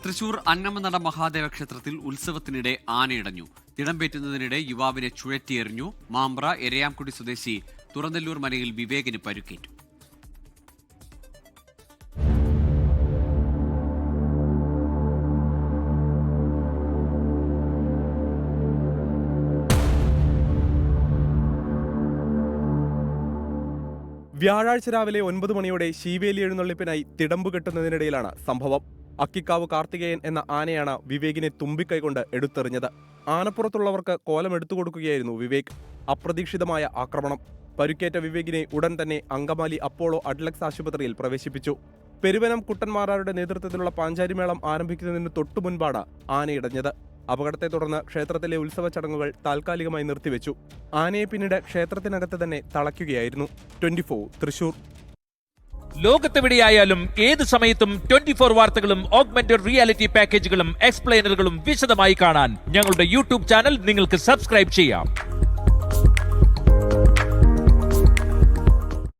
തൃശൂർ അന്നമനട മഹാദേവ ക്ഷേത്രത്തിൽ ഉത്സവത്തിനിടെ ആനയിടഞ്ഞു. തിടമ്പേറ്റുന്നതിനിടെ യുവാവിനെ ചുഴറ്റിയെറിഞ്ഞു. മാമ്പ്ര എരയാംകുടി സ്വദേശി തുറനെല്ലൂർ മനയിൽ വിവേകിന് പരുക്കേറ്റു. വ്യാഴാഴ്ച രാവിലെ 9 മണിയോടെ ശീവേലി എഴുന്നള്ളിപ്പിനായി തിടമ്പ് കെട്ടുന്നതിനിടയിലാണ് സംഭവം. അക്കിക്കാവ് കാർത്തികേയൻ എന്ന ആനയാണ് വിവേകിനെ തുമ്പിക്കൈകൊണ്ട് എടുത്തെറിഞ്ഞത്. ആനപ്പുറത്തുള്ളവർക്ക് കോലം എടുത്തുകൊടുക്കുകയായിരുന്നു വിവേക്. അപ്രതീക്ഷിതമായ ആക്രമണം. പരുക്കേറ്റ വിവേകിനെ ഉടൻ തന്നെ അങ്കമാലി അപ്പോളോ അഡ്ലക്സ് ആശുപത്രിയിൽ പ്രവേശിപ്പിച്ചു. പെരുവനം കുട്ടന്മാരാരുടെ നേതൃത്വത്തിലുള്ള പാഞ്ചാരിമേളം ആരംഭിക്കുന്നതിന് തൊട്ടുമുൻപാണ് ആനയിടഞ്ഞത്. അപകടത്തെ തുടർന്ന് ക്ഷേത്രത്തിലെ ഉത്സവ ചടങ്ങുകൾ താൽക്കാലികമായി നിർത്തിവെച്ചു. ആനയെ പിന്നീട് ക്ഷേത്രത്തിനകത്ത് തന്നെ തളയ്ക്കുകയായിരുന്നു. 24 തൃശൂർ. ലോകത്തെവിടെയായാലും ഏത് സമയത്തും 24 വാർത്തകളും ഓഗ്മെന്റഡ് റിയാലിറ്റി പാക്കേജുകളും എക്സ്പ്ലെയിനറുകളും വിശദമായി കാണാൻ ഞങ്ങളുടെ യൂട്യൂബ് ചാനൽ നിങ്ങൾക്ക് സബ്സ്ക്രൈബ് ചെയ്യാം.